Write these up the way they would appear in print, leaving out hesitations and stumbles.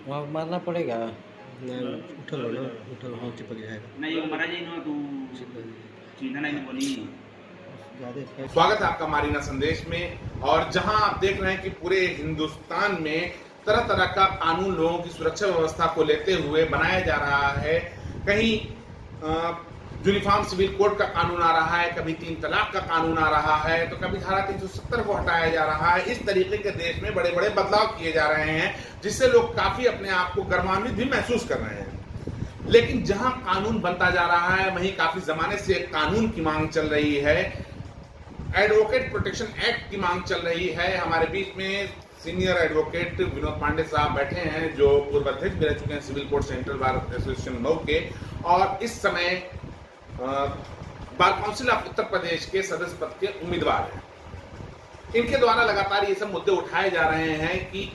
वहाँ मारना पड़ेगा ना, उठल हो ना, उठल हाँ चिपक जाएगा। नहीं मरा जी ना तू चीना नहीं बोली। स्वागत है आपका मारीना संदेश में। और जहां आप देख रहे हैं कि पूरे हिंदुस्तान में तरह तरह का कानून लोगों की सुरक्षा व्यवस्था को लेते हुए बनाया जा रहा है। कहीं यूनिफॉर्म सिविल कोड का कानून आ रहा है, कभी 3 तलाक का कानून आ रहा है, तो कभी धारा 370 को हटाया जा रहा है। इस तरीके के देश में बड़े बड़े बदलाव किए जा रहे हैं, जिससे लोग काफी अपने आप को गर्वान्वित भी महसूस कर रहे हैं। लेकिन जहां कानून बनता जा रहा है, वहीं काफी जमाने से एक कानून की मांग चल रही है, एडवोकेट प्रोटेक्शन एक्ट की मांग चल रही है। हमारे बीच में सीनियर एडवोकेट विनोद पांडे साहब बैठे हैं, जो पूर्व अध्यक्ष भी रह चुके हैं civil court central bar association Mau के, और इस समय bar council of Uttar Pradesh के सदस्य पद के उम्मीदवार हैं। इनके द्वारा लगातार ये सब मुद्दे उठाए जा रहे हैं कि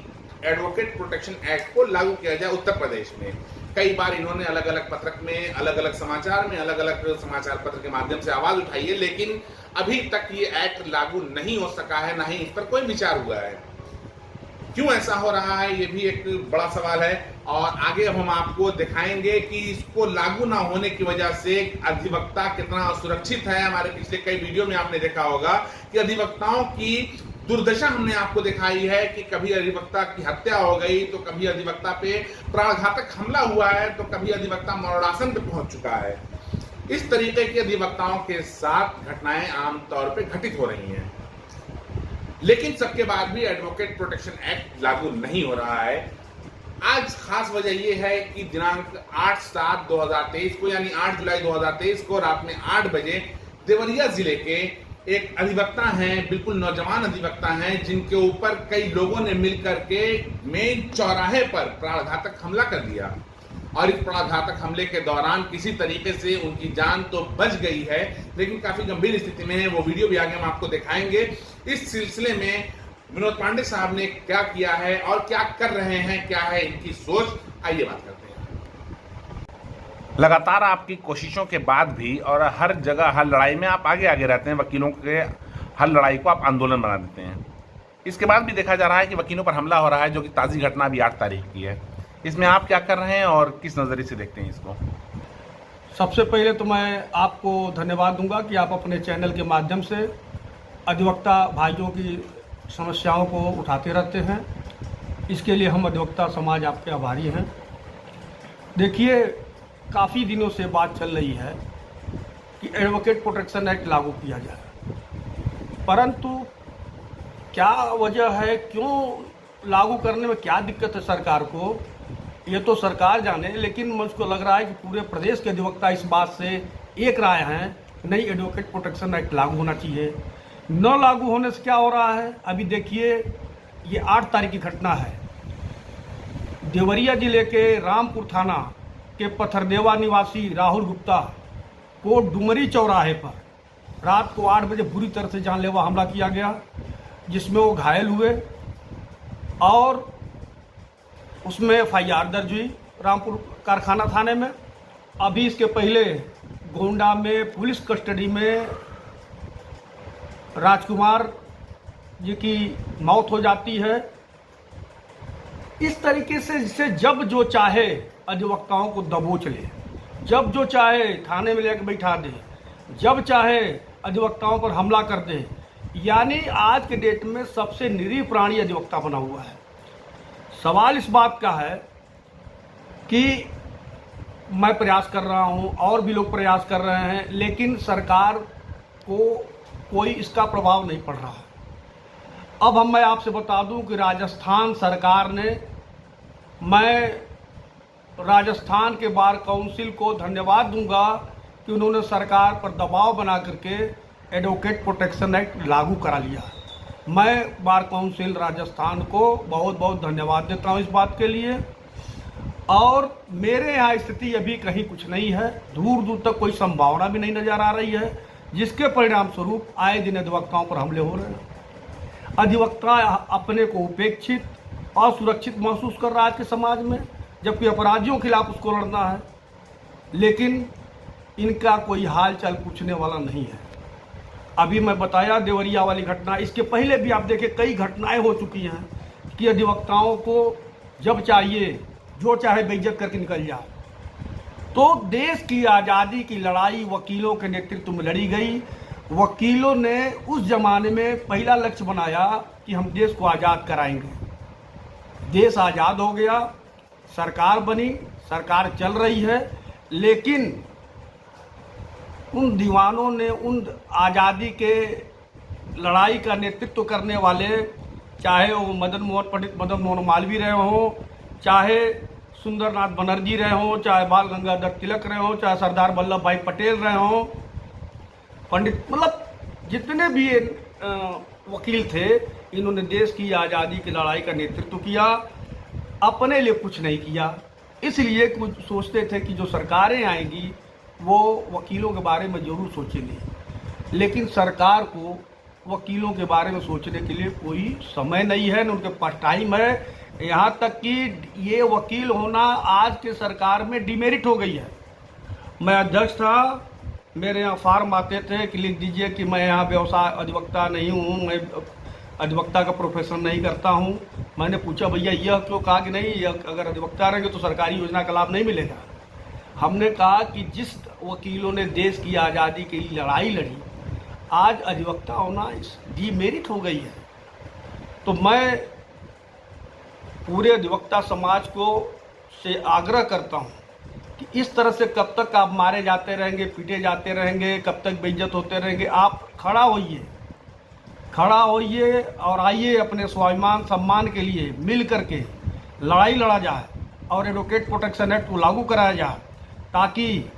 एडवोकेट प्रोटेक्शन एक्ट को लागू किया जाए उत्तर प्रदेश में। कई बार इन्होंने अलग अलग पत्रक में, अलग अलग समाचार में, अलग अलग समाचार पत्र के माध्यम से आवाज उठाई है, लेकिन अभी तक ये एक्ट लागू नहीं हो सका है, ना ही इस पर कोई विचार हुआ है। क्यों ऐसा हो रहा है, ये भी एक बड़ा सवाल है। और आगे अब हम आपको दिखाएंगे कि इसको लागू ना होने की वजह से अधिवक्ता कितना असुरक्षित है। हमारे पिछले कई वीडियो में आपने देखा होगा कि अधिवक्ताओं की दुर्दशा हमने आपको दिखाई है कि कभी अधिवक्ता की हत्या हो गई, तो कभी अधिवक्ता पे प्राणघातक हमला हुआ है, तो कभी अधिवक्ता मरणासन पे पहुंच चुका है। इस तरीके के अधिवक्ताओं के साथ घटनाएं आमतौर पे घटित हो रही हैं। लेकिन सबके बाद भी एडवोकेट प्रोटेक्शन एक्ट लागू नहीं हो रहा है। आज खास वजह यह है कि दिनांक 8/7/2023 को, यानी 8 जुलाई 2023 को रात में 8 बजे देवरिया जिले के एक अधिवक्ता हैं, बिल्कुल नौजवान अधिवक्ता हैं, जिनके ऊपर कई लोगों ने मिलकर के मेन चौराहे पर प्राणघातक हमला कर दिया। और इस प्राणघातक हमले के दौरान किसी तरीके से उनकी जान तो बच गई है, लेकिन काफी गंभीर स्थिति में है। वो वीडियो भी आगे हम आपको दिखाएंगे। इस सिलसिले में विनोद पांडे साहब ने क्या किया है और क्या कर रहे हैं, क्या है इनकी सोच, आइए बात करते हैं। लगातार आपकी कोशिशों के बाद भी और हर जगह हर लड़ाई में आप आगे आगे रहते हैं, वकीलों के हर लड़ाई को आप आंदोलन बना देते हैं। इसके बाद भी देखा जा रहा है कि वकीलों पर हमला हो रहा है, जो कि ताज़ी घटना भी 8 तारीख की है। इसमें आप क्या कर रहे हैं और किस नज़रिए से देखते हैं इसको? सबसे पहले तो मैं आपको धन्यवाद दूंगा कि आप अपने चैनल के माध्यम से अधिवक्ता भाइयों की समस्याओं को उठाते रहते हैं। इसके लिए हम अधिवक्ता समाज आपके आभारी हैं। देखिए, काफ़ी दिनों से बात चल रही है कि एडवोकेट प्रोटेक्शन एक्ट लागू किया जाए, परंतु क्या वजह है, क्यों लागू करने में क्या दिक्कत है सरकार को, ये तो सरकार जाने। लेकिन मुझको लग रहा है कि पूरे प्रदेश के अधिवक्ता इस बात से एक राय हैं, नहीं एडवोकेट प्रोटेक्शन एक्ट लागू होना चाहिए। न लागू होने से क्या हो रहा है, अभी देखिए, ये 8 तारीख की घटना है। देवरिया जिले के रामपुर थाना के पथरदेवा निवासी राहुल गुप्ता को डुमरी चौराहे पर रात को 8 बजे बुरी तरह से जानलेवा हमला किया गया, जिसमें वो घायल हुए और उसमें FIR दर्ज हुई रामपुर कारखाना थाने में। अभी इसके पहले गोंडा में पुलिस कस्टडी में राजकुमार जी की मौत हो जाती है। इस तरीके से जिसे जब जो चाहे अधिवक्ताओं को दबोच ले, जब जो चाहे थाने में लेकर बैठा दे, जब चाहे अधिवक्ताओं पर हमला कर दे। यानी आज के डेट में सबसे निरीह प्राणी अधिवक्ता बना हुआ है। सवाल इस बात का है कि मैं प्रयास कर रहा हूं और भी लोग प्रयास कर रहे हैं, लेकिन सरकार को कोई इसका प्रभाव नहीं पड़ रहा है। अब मैं आपसे बता दूं कि राजस्थान सरकार ने, मैं राजस्थान के बार काउंसिल को धन्यवाद दूंगा कि उन्होंने सरकार पर दबाव बना करके एडवोकेट प्रोटेक्शन एक्ट लागू करा लिया। मैं बार काउंसिल राजस्थान को बहुत बहुत धन्यवाद देता हूं इस बात के लिए। और मेरे यहाँ स्थिति अभी कहीं कुछ नहीं है, दूर दूर तक कोई संभावना भी नहीं नजर आ रही है, जिसके परिणाम स्वरूप आए दिन अधिवक्ताओं पर हमले हो रहे हैं। अधिवक्ता अपने को उपेक्षित और सुरक्षित महसूस कर रहा है आज के समाज में, जबकि अपराधियों के खिलाफ उसको लड़ना है, लेकिन इनका कोई हाल चाल पूछने वाला नहीं है। अभी मैं बताया देवरिया वाली घटना, इसके पहले भी आप देखें कई घटनाएं हो चुकी हैं कि अधिवक्ताओं को जब चाहिए जो चाहे बेइज्जत करके निकल जाए। तो देश की आज़ादी की लड़ाई वकीलों के नेतृत्व में लड़ी गई। वकीलों ने उस जमाने में पहला लक्ष्य बनाया कि हम देश को आज़ाद कराएंगे। देश आज़ाद हो गया, सरकार बनी, सरकार चल रही है, लेकिन उन दीवानों ने उन आज़ादी के लड़ाई का नेतृत्व करने वाले, चाहे वो पंडित मदन मोहन मालवीय रहे हों, चाहे सुंदरनाथ बनर्जी रहे हों, चाहे बाल गंगाधर तिलक रहे हों, चाहे सरदार वल्लभ भाई पटेल रहे हों, पंडित, मतलब जितने भी वकील थे, इन्होंने देश की आज़ादी की लड़ाई का नेतृत्व किया, अपने लिए कुछ नहीं किया। इसलिए कुछ सोचते थे कि जो सरकारें आएंगी वो वकीलों के बारे में जरूर सोचेंगी, लेकिन सरकार को वकीलों के बारे में सोचने के लिए कोई समय नहीं है, न उनके पास टाइम है। यहाँ तक कि ये वकील होना आज के सरकार में डिमेरिट हो गई है। मैं अध्यक्ष था, मेरे यहाँ फार्म आते थे कि लिख दीजिए कि मैं यहाँ व्यवसाय अधिवक्ता नहीं हूँ, मैं अधिवक्ता का प्रोफेशन नहीं करता हूँ। मैंने पूछा भैया यह क्यों? कहा कि नहीं, यह अगर अधिवक्ता रहेंगे तो सरकारी योजना का लाभ नहीं मिलेगा। हमने कहा कि जिस वकीलों ने देश की आज़ादी की लड़ाई लड़ी, आज अधिवक्ता होना डिमेरिट हो गई है। तो मैं पूरे अधिवक्ता समाज को से आग्रह करता हूँ कि इस तरह से कब तक आप मारे जाते रहेंगे, पीटे जाते रहेंगे, कब तक बेइज्जत होते रहेंगे? आप खड़ा होइए और आइए, अपने स्वाभिमान सम्मान के लिए मिल करके लड़ाई लड़ा जाए और एडवोकेट प्रोटेक्शन एक्ट को लागू कराया जाए, ताकि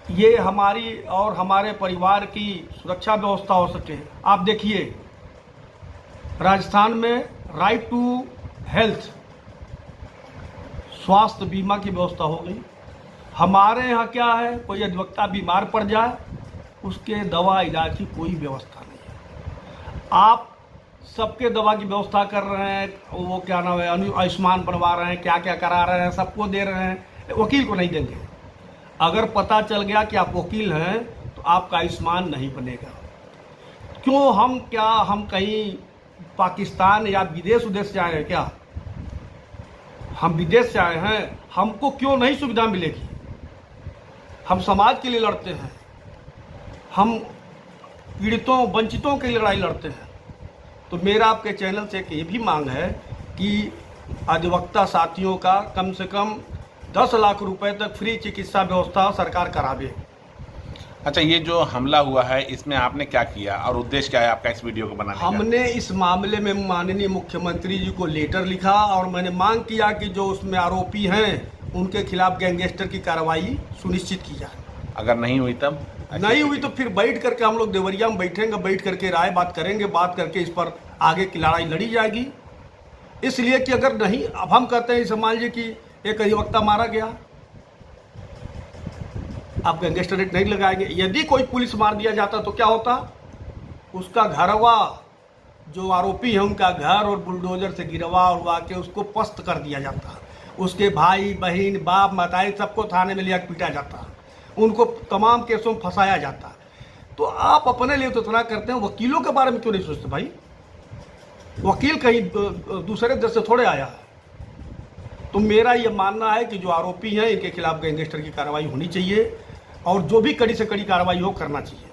ये हमारी और हमारे परिवार की सुरक्षा व्यवस्था हो सके। आप देखिए राजस्थान में राइट टू हेल्थ, स्वास्थ्य बीमा की व्यवस्था हो गई। हमारे यहाँ क्या है, कोई अधिवक्ता बीमार पड़ जाए, उसके दवा इलाज की कोई व्यवस्था नहीं है। आप सबके दवा की व्यवस्था कर रहे हैं, वो क्या नाम है, आयुष्मान बनवा रहे हैं, क्या क्या करा रहे हैं, सबको दे रहे हैं, वकील को नहीं देंगे। अगर पता चल गया कि आप वकील हैं तो आपका आयुष्मान नहीं बनेगा। क्यों? हम कहीं पाकिस्तान या विदेश से आए हैं क्या? हम विदेश से आए हैं, हमको क्यों नहीं सुविधा मिलेगी? हम समाज के लिए लड़ते हैं, हम पीड़ितों वंचितों के लिए लड़ाई लड़ते हैं। तो मेरा आपके चैनल से एक ये भी मांग है कि अधिवक्ता साथियों का कम से कम 10 लाख रुपए तक फ्री चिकित्सा व्यवस्था सरकार करावे। अच्छा, ये जो हमला हुआ है इसमें आपने क्या किया और उद्देश्य क्या है आपका इस वीडियो को बनाने का? हमने इस मामले में माननीय मुख्यमंत्री जी को लेटर लिखा और मैंने मांग किया कि जो उसमें आरोपी हैं उनके खिलाफ गैंगस्टर की कार्रवाई सुनिश्चित की जाए। अगर नहीं हुई तब? नहीं हुई तो फिर बैठ करके हम लोग देवरिया में बैठेंगे, बैठ करके राय बात करेंगे, बात करके इस पर आगे की लड़ाई लड़ी जाएगी। इसलिए कि अगर नहीं, अब हम कहते हैं मान लीजिए कि एक अधिवक्ता मारा गया, आप गैंगस्टर रेट नहीं लगाएंगे। यदि कोई पुलिस मार दिया जाता तो क्या होता? उसका घरवा, जो आरोपी है उनका घर और बुलडोजर से गिरवा उड़वा के उसको पस्त कर दिया जाता। उसके भाई बहन बाप मताई सबको थाने में लिया पीटा जाता, उनको तमाम केसों में फंसाया जाता। तो आप अपने लिए तो इतना करते हैं, वकीलों के बारे में क्यों नहीं सोचते भाई? वकील कहीं दूसरे देश से थोड़े आया है। तो मेरा ये मानना है कि जो आरोपी हैं इनके खिलाफ गैंगस्टर की कार्रवाई होनी चाहिए और जो भी कड़ी से कड़ी कार्रवाई हो करना चाहिए।